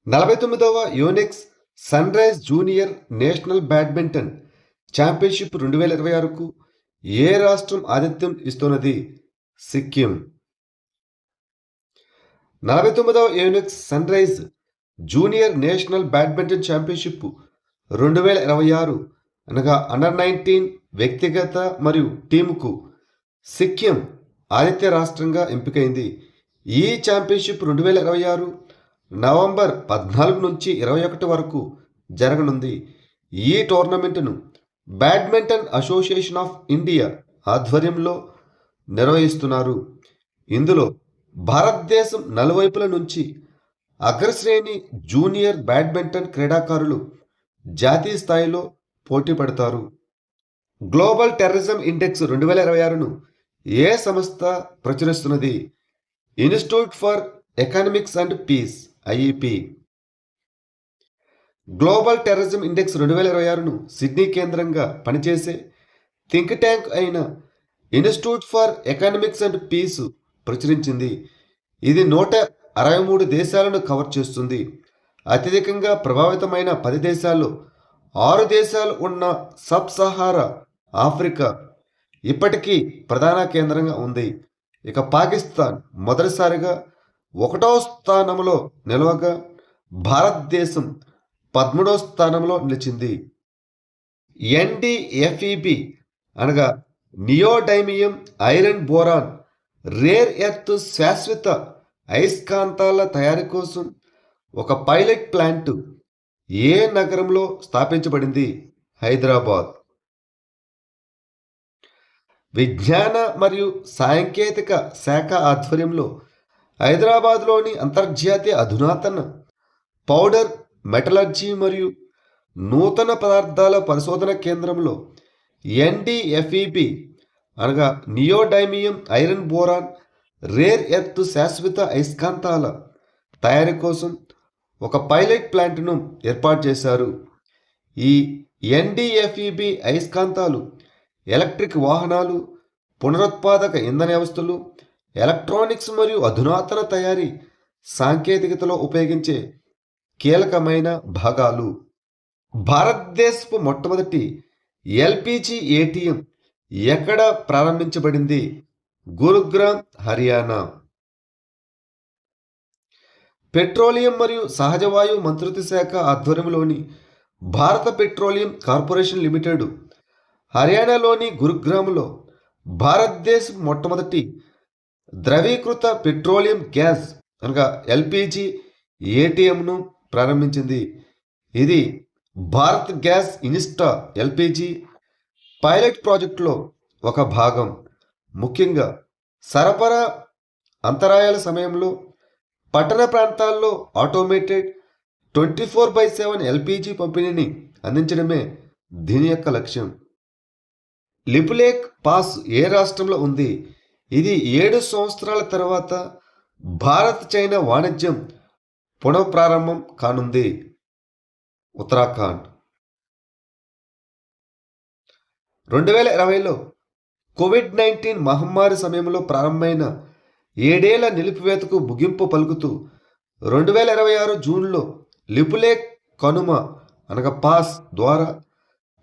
49వ Yonex sunrise junior national badminton championship 2026కు ఏ రాష్ట్రం ఆతిథ్యం ఇస్తున్నది? సిక్కిం. 49వ Yonex sunrise junior national badminton championship 2026 అనగా అండర్ 19 వ్యక్తిగత మరియు టీముకు సిక్కిం ఆతిథ్య రాష్ట్రంగా ఎంపికైంది. ఈ ఛాంపియన్షిప్ 2026 నవంబర్ 14 నుంచి 21 వరకు జరగనుంది. ఈ టోర్నమెంటును బ్యాడ్మింటన్ అసోసియేషన్ ఆఫ్ ఇండియా ఆధ్వర్యంలో నిర్వహిస్తున్నారు. ఇందులో భారతదేశం నలువైపుల నుంచి అగ్రశ్రేణి జూనియర్ బ్యాడ్మింటన్ క్రీడాకారులు జాతీయ స్థాయిలో పోటీ పడతారు. గ్లోబల్ టెర్రరిజం ఇండెక్స్ 2026ను ఏ సంస్థ ప్రచురిస్తున్నది? Institute for economics and peace IEP. Global terrorism index 2026ను సిడ్నీ కేంద్రంగా పనిచేసే థింక్ ట్యాంక్ అయిన institute for economics and peace ప్రచురించింది. ఇది 163 దేశాలను కవర్ చేస్తుంది. అత్యధికంగా ప్రభావితమైన 10 దేశాల్లో 6 దేశాలు ఉన్న సబ్ సహారా ఆఫ్రికా ఇప్పటికీ ప్రధాన కేంద్రంగా ఉంది. ఇక పాకిస్తాన్ మొదటిసారిగా 1వ స్థానంలో నిలవగా భారతదేశం 13వ స్థానంలో నిలిచింది. ఎన్డిఎఫ్ఈబి అనగా neodymium iron boron rare earth శాశ్వత అయస్కాంతాల తయారీ కోసం ఒక పైలట్ ప్లాంట్ ఏ నగరంలో స్థాపించబడింది? హైదరాబాద్. విజ్ఞాన మరియు సాంకేతిక శాఖ ఆధ్వర్యంలో హైదరాబాద్లోని అంతర్జాతీయ అధునాతన పౌడర్ మెటలర్జీ మరియు నూతన పదార్థాల పరిశోధన కేంద్రంలో ఎన్డిఎఫ్ఈబి అనగా neodymium iron boron rare earth శాశ్వత అయస్కాంతాల తయారీ కోసం ఒక పైలట్ ప్లాంట్ను ఏర్పాటు చేశారు. ఈ ఎన్డిఎఫ్ఈబి అయస్కాంతాలు ఎలక్ట్రిక్ వాహనాలు, పునరుత్పాదక ఇంధన వ్యవస్థలు, ఎలక్ట్రానిక్స్ మరియు అధునాతన తయారీ సాంకేతికతలో ఉపయోగించే కీలకమైన భాగాలు. భారతదేశపు మొట్టమొదటి ఎల్పిజి ఏటీఎం ఎక్కడ ప్రారంభించబడింది? గురుగ్రామ్, హర్యానా. పెట్రోలియం మరియు సహజ వాయువు మంత్రిత్వ శాఖ ఆధ్వర్యంలోని భారత పెట్రోలియం కార్పొరేషన్ లిమిటెడ్ హర్యానాలోని గురుగ్రామ్లో భారతదేశం మొట్టమొదటి ద్రవీకృత పెట్రోలియం గ్యాస్ అనగా ఎల్పిజి ఏటీఎంను ప్రారంభించింది. ఇది Bharat gas Insta LPG pilot ప్రాజెక్టులో ఒక భాగం. ముఖ్యంగా సరఫరా అంతరాయాల సమయంలో పట్టణ ప్రాంతాల్లో ఆటోమేటెడ్ 24/7 ఎల్పిజి పంపిణీని అందించడమే దీని యొక్క లక్ష్యం. లిపులేక్ పాస్ ఏ రాష్ట్రంలో ఉంది? ఇది 7 సంవత్సరాల తర్వాత భారత్ చైనా వాణిజ్యం పునఃప్రారంభం కానుంది. ఉత్తరాఖండ్. 2020లో కోవిడ్-19 మహమ్మారి సమయంలో ప్రారంభమైన 7 ఏళ్ల నిలిపివేతకు ముగింపు పలుకుతూ 2026 జూన్లో లిపులేక్ కనుమ అనగా పాస్ ద్వారా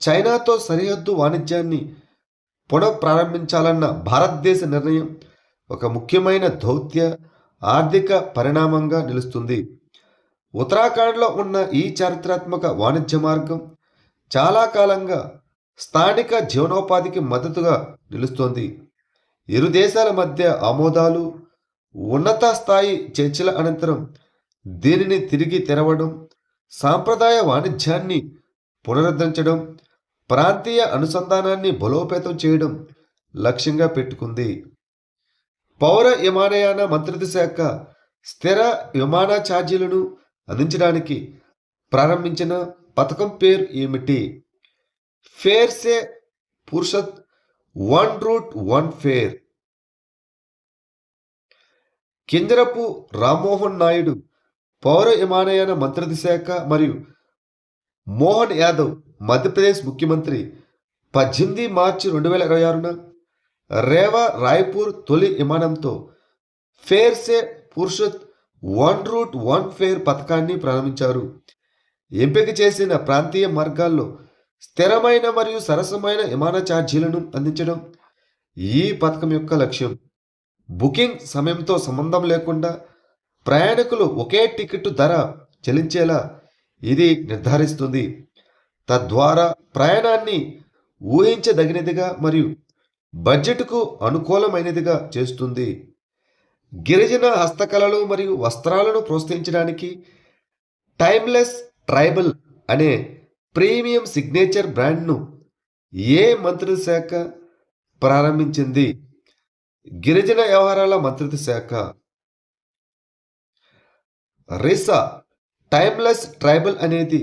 చైనాతో సరిహద్దు వాణిజ్యాన్ని పునఃప్రారంభించాలన్న భారతదేశ నిర్ణయం ఒక ముఖ్యమైన దౌత్య ఆర్థిక పరిణామంగా నిలుస్తుంది. ఉత్తరాఖండ్లో ఉన్న ఈ చారిత్రాత్మక వాణిజ్య మార్గం చాలా కాలంగా స్థానిక జీవనోపాధికి మద్దతుగా నిలుస్తోంది. ఇరు దేశాల మధ్య ఆమోదాలు, ఉన్నత స్థాయి చర్చల అనంతరం దీనిని తిరిగి తెరవడం, సాంప్రదాయ వాణిజ్యాన్ని పునరుద్ధరించడం, ప్రాంతీయ అనుసంధానాన్ని బలోపేతం చేయడం లక్ష్యంగా పెట్టుకుంది. పౌర విమానయాన మంత్రిత్వ శాఖ స్థిర విమాన ఛార్జీలను అందించడానికి ప్రారంభించిన పథకం పేరు ఏమిటి? Fare se Fursat one route one fare. Kinjarapu Rammohan Naidu పౌర విమానయాన మంత్రిత్వ శాఖ మరియు మోహన్ యాదవ్ మధ్యప్రదేశ్ ముఖ్యమంత్రి 18 మార్చి 2026న రేవా రాయ్పూర్ తొలి విమానంతో fair se Fursat one route one fair పథకాన్ని ప్రారంభించారు. ఎంపిక చేసిన ప్రాంతీయ మార్గాల్లో స్థిరమైన మరియు సరసమైన విమాన ఛార్జీలను అందించడం ఈ పథకం యొక్క లక్ష్యం. బుకింగ్ సమయంతో సంబంధం లేకుండా ప్రయాణికులు ఒకే టికెట్ ధర చెల్లించేలా ఇది నిర్ధారిస్తుంది. తద్వారా ప్రయాణాన్ని ఊహించదగినదిగా మరియు బడ్జెట్కు అనుకూలమైనదిగా చేస్తుంది. గిరిజన హస్తకళలు మరియు వస్త్రాలను ప్రోత్సహించడానికి టైమ్లెస్ ట్రైబల్ అనే ప్రీమియం సిగ్నేచర్ బ్రాండ్ను ఏ మంత్రిత్వ శాఖ ప్రారంభించింది? గిరిజన వ్యవహారాల మంత్రిత్వ శాఖ. రిసా టైమ్లెస్ ట్రైబల్ అనేది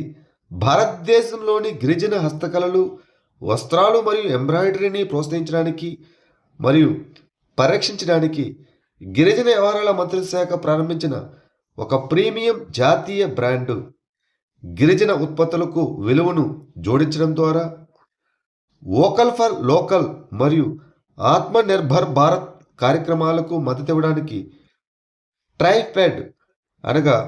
భారతదేశంలోని గిరిజన హస్తకళలు, వస్త్రాలు మరియు ఎంబ్రాయిడరీని ప్రోత్సహించడానికి మరియు పరీక్షించడానికి గిరిజన వ్యవహారాల మంత్రిత్వ శాఖ ప్రారంభించిన ఒక ప్రీమియం జాతీయ బ్రాండు. గిరిజన ఉత్పత్తులకు విలువను జోడించడం ద్వారా వోకల్ ఫర్ లోకల్ మరియు ఆత్మనిర్భర్ భారత్ కార్యక్రమాలకు మద్దతు ఇవ్వడానికి ట్రైఫెడ్ అనగా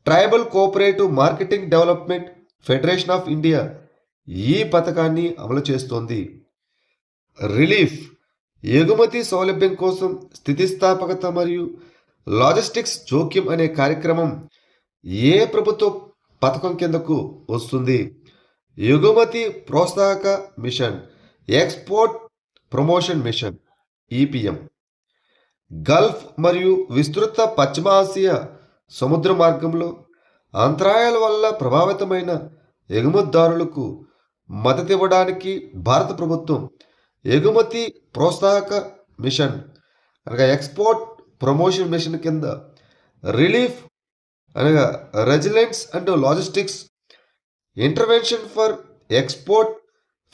tribal cooperative marketing development federation of India ఈ పథకాన్ని అమలు చేస్తోంది. రిలీఫ్ ఎగుమతి సౌలభ్యం కోసం స్థితిస్థాపకత మరియు లాజిస్టిక్స్ జోక్యం అనే కార్యక్రమం ఏ ప్రభుత్వ పథకం కిందకు వస్తుంది? ఎగుమతి ప్రోత్సాహక mission, export promotion mission EPM. Gulf మరియు విస్తృత పశ్చిమ ఆసియా సముద్ర మార్గంలో అంతరాయాల వల్ల ప్రభావితమైన ఎగుమతిదారులకు మద్దతు ఇవ్వడానికి భారత ప్రభుత్వం ఎగుమతి ప్రోత్సాహక మిషన్ అనగా ఎక్స్పోర్ట్ ప్రమోషన్ మిషన్ కింద రిలీఫ్ అనగా resilience and logistics intervention for export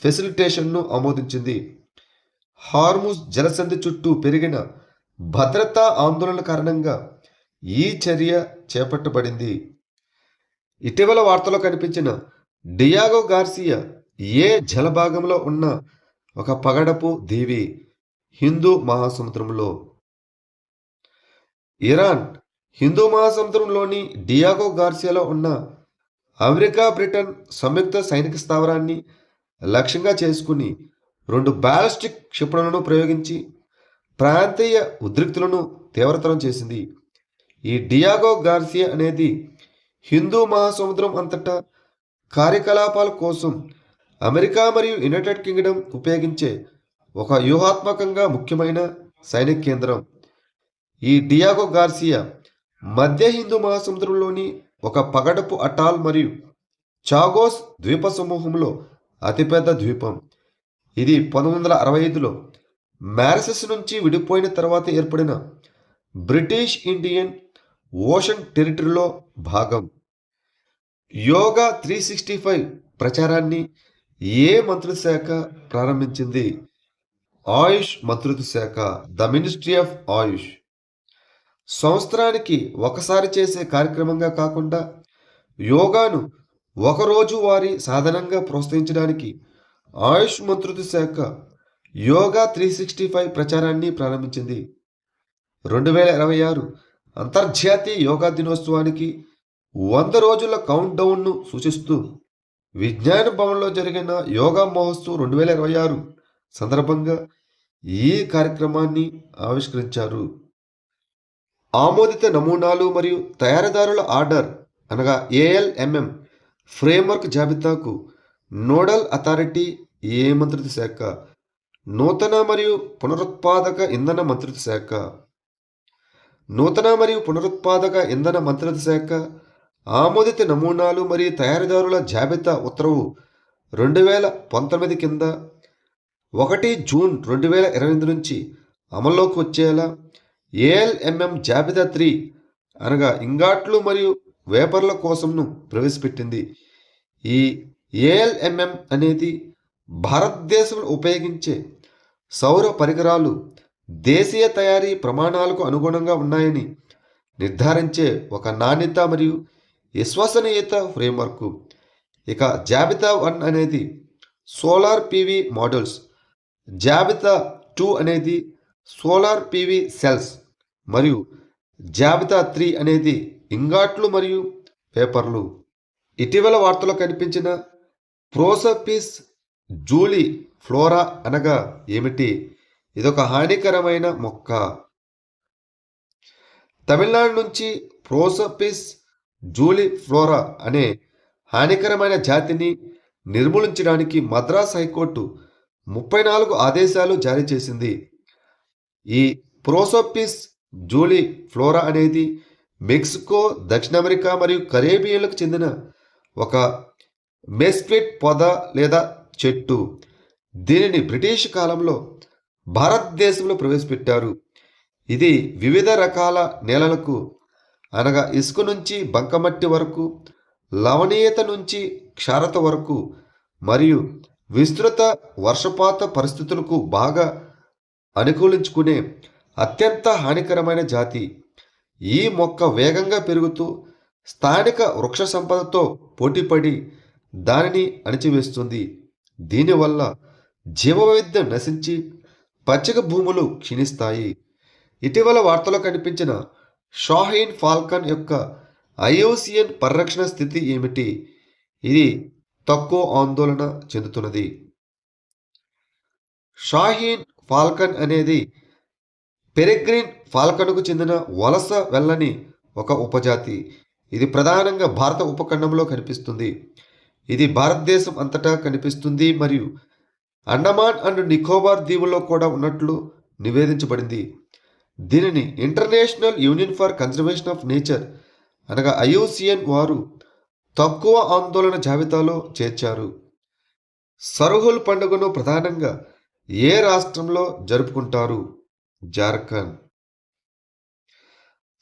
ఫెసిలిటేషన్ను ఆమోదించింది. హార్ముజ్ జలసంధి చుట్టూ పెరిగిన భద్రతా ఆందోళన కారణంగా ఈ చర్య చేపట్టబడింది. ఇటీవల వార్తలో కనిపించిన డియాగో గార్సియా ఏ జలభాగంలో ఉన్న ఒక పగడపు దీవి? హిందూ మహాసముద్రంలో. ఇరాన్ హిందూ మహాసముద్రంలోని డియాగో గార్సియాలో ఉన్న అమెరికా బ్రిటన్ సంయుక్త సైనిక స్థావరాన్ని లక్ష్యంగా చేసుకుని 2 బ్యాలిస్టిక్ క్షిపణులను ప్రయోగించి ప్రాంతీయ ఉద్రిక్తులను తీవ్రతరం చేసింది. ఈ డియాగో గార్సియా అనేది హిందూ మహాసముద్రం అంతటా కార్యకలాపాల కోసం అమెరికా మరియు యునైటెడ్ కింగ్డమ్ ఉపయోగించే ఒక వ్యూహాత్మకంగా ముఖ్యమైన సైనిక కేంద్రం. ఈ డియాగో గార్సియా మధ్య హిందూ మహాసముద్రంలోని ఒక పగడపు అటాల్ మరియు చాగోస్ ద్వీప సమూహంలో అతిపెద్ద ద్వీపం. ఇది 1965లో మారిషస్ నుంచి విడిపోయిన తర్వాత ఏర్పడిన బ్రిటిష్ ఇండియన్ ఓషన్ టెరిటరీలో భాగం. యోగా 365 ప్రచారాన్ని ఏ మంత్రిత్వ శాఖ ప్రారంభించింది? ఆయుష్ మంత్రిత్వ శాఖ, ద మినిస్ట్రీ ఆఫ్ ఆయుష్. సంవత్సరానికి ఒకసారి చేసే కార్యక్రమంగా కాకుండా యోగాను ఒకరోజు వారి సాధనంగా ప్రోత్సహించడానికి ఆయుష్ మంత్రిత్వ శాఖ యోగా 365 ప్రచారాన్ని ప్రారంభించింది. 2026 అంతర్జాతీయ యోగా దినోత్సవానికి 100 రోజుల కౌంట్ డౌన్ను సూచిస్తూ విజ్ఞాన భవన్లో జరిగిన యోగా మహోత్సవ్ 2026 సందర్భంగా ఈ కార్యక్రమాన్ని ఆవిష్కరించారు. ఆమోదిత నమూనాలు మరియు తయారీదారుల ఆర్డర్ అనగా ఏఎల్ఎంఎం ఫ్రేమ్వర్క్ జాబితాకు నోడల్ అథారిటీ ఏ మంత్రిత్వ శాఖ? నూతన మరియు పునరుత్పాదక ఇంధన మంత్రిత్వ శాఖ. నూతన మరియు పునరుత్పాదక ఇంధన మంత్రిత్వ శాఖ ఆమోదిత నమూనాలు మరియు తయారీదారుల జాబితా ఉత్తర్వు 2019 కింద 1 జూన్ 2028 నుంచి అమల్లోకి వచ్చేలా ఏఎల్ఎంఎం జాబితా 3 అనగా ఇంగాట్లు మరియు వేపర్ల కోసంను ప్రవేశపెట్టింది. ఈ ఏఎల్ఎంఎం అనేది భారతదేశంలో ఉపయోగించే సౌర పరికరాలు దేశీయ తయారీ ప్రమాణాలకు అనుగుణంగా ఉన్నాయని నిర్ధారించే ఒక నాణ్యత మరియు విశ్వసనీయత ఫ్రేమ్వర్క్. ఇక జాబితా 1 అనేది సోలార్ పీవీ మోడల్స్, జాబితా 2 అనేది సోలార్ పీవీ సెల్స్ మరియు జాబితా 3 అనేది ఇంగాట్లు మరియు పేపర్లు. ఇటీవల వార్తల్లో కనిపించిన ప్రోసోపిస్ జూలీ ఫ్లోరా అనగా ఏమిటి? ఇదొక హానికరమైన మొక్క. తమిళనాడు నుంచి ప్రోసోపిస్ జూలీ ఫ్లోరా అనే హానికరమైన జాతిని నిర్మూలించడానికి మద్రాస్ హైకోర్టు 34 ఆదేశాలు జారీ చేసింది. ఈ ప్రోసోపిస్ జూలీ ఫ్లోరా అనేది మెక్సికో, దక్షిణ అమెరికా మరియు కరేబియన్లకు చెందిన ఒక మెస్క్విట్ పొద లేదా చెట్టు. దీనిని బ్రిటిష్ కాలంలో భారతదేశంలో ప్రవేశపెట్టారు. ఇది వివిధ రకాల నేలలకు అనగా ఇసుక నుంచి బంకమట్టి వరకు, లవణీయత నుంచి క్షారత వరకు మరియు విస్తృత వర్షపాత పరిస్థితులకు బాగా అనుకూలించుకునే అత్యంత హానికరమైన జాతి. ఈ మొక్క వేగంగా పెరుగుతూ స్థానిక వృక్ష సంపదతో పోటీపడి దానిని అణిచివేస్తుంది. దీనివల్ల జీవవైవిధ్యం నశించి పచ్చిక భూములు క్షీణిస్తాయి. ఇటీవల వార్తలో కనిపించిన షాహీన్ ఫాల్కన్ యొక్క ఐయుసిఎన్ పరిరక్షణ స్థితి ఏమిటి? ఇది తక్కువ ఆందోళన చెందుతున్నది. షాహీన్ ఫాల్కన్ అనేది పెరెగ్రిన్ ఫాల్కన్కు చెందిన వలస వెళ్ళని ఒక ఉపజాతి. ఇది ప్రధానంగా భారత ఉపఖండంలో కనిపిస్తుంది. ఇది భారతదేశం అంతటా కనిపిస్తుంది మరియు అండమాన్ అండ్ నికోబార్ దీవుల్లో కూడా ఉన్నట్లు నివేదించబడింది. దీనిని international union for conservation of nature అనగా ఐయుసిఎన్ వారు తక్కువ ఆందోళన జాబితాలో చేర్చారు. సర్హుల్ పండుగను ప్రధానంగా ఏ రాష్ట్రంలో జరుపుకుంటారు? జార్ఖండ్.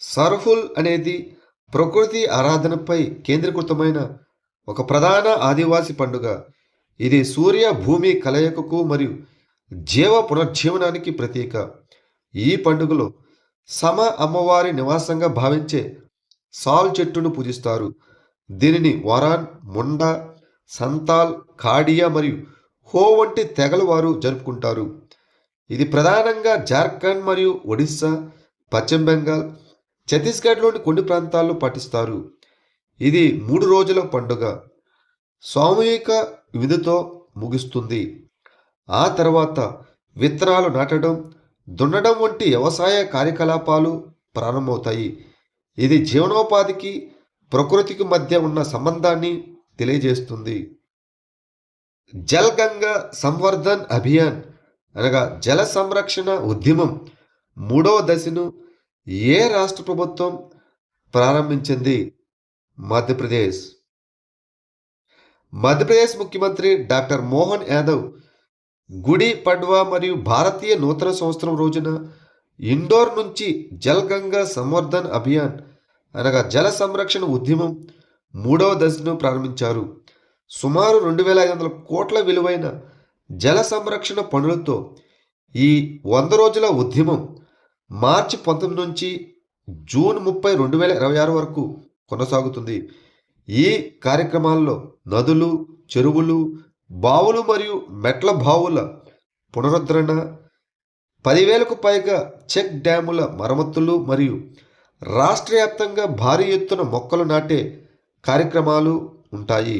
సర్హుల్ అనేది ప్రకృతి ఆరాధనపై కేంద్రీకృతమైన ఒక ప్రధాన ఆదివాసి పండుగ. ఇది సూర్య భూమి కలయికకు మరియు జీవ పునర్జీవనానికి ప్రతీక. ఈ పండుగలో సమ అమ్మవారి నివాసంగా భావించే సాల్ చెట్టును పూజిస్తారు. దీనిని వరాన్, ముండా, సంతాల్, కాడియా మరియు హో వంటి తెగల వారు జరుపుకుంటారు. ఇది ప్రధానంగా జార్ఖండ్ మరియు ఒడిస్సా, పశ్చిమ బెంగాల్, ఛత్తీస్గఢ్లోని కొన్ని ప్రాంతాల్లో పాటిస్తారు. ఇది 3 రోజుల పండుగ. సామూహిక విధితో ముగుస్తుంది. ఆ తర్వాత విత్తనాలు నాటడం, దున్నడం వంటి వ్యవసాయ కార్యకలాపాలు ప్రారంభమవుతాయి. ఇది జీవనోపాధికి ప్రకృతికి మధ్య ఉన్న సంబంధాన్ని తెలియజేస్తుంది. జల్ గంగా సంవర్ధన్ అభియాన్ అనగా జల సంరక్షణ ఉద్యమం 3వ దశను ఏ రాష్ట్ర ప్రభుత్వం ప్రారంభించింది? మధ్యప్రదేశ్. మధ్యప్రదేశ్ ముఖ్యమంత్రి డాక్టర్ మోహన్ యాదవ్ గుడి పడ్వా మరియు భారతీయ నూతన సంవత్సరం రోజున ఇండోర్ నుంచి జల్ గంగా సంవర్ధన్ అభియాన్ అనగా జల సంరక్షణ ఉద్యమం 3వ దశను ప్రారంభించారు. సుమారు 2500 కోట్ల విలువైన జల సంరక్షణ పనులతో ఈ 100 రోజుల ఉద్యమం మార్చి 19 నుంచి జూన్ 30, 2026 వరకు కొనసాగుతుంది. ఈ కార్యక్రమాల్లో నదులు, చెరువులు, బావులు మరియు మెట్ల బావుల పునరుద్ధరణ, 10,000కు పైగా చెక్ డ్యాముల మరమ్మతులు మరియు రాష్ట్ర వ్యాప్తంగా భారీ ఎత్తున మొక్కలు నాటే కార్యక్రమాలు ఉంటాయి.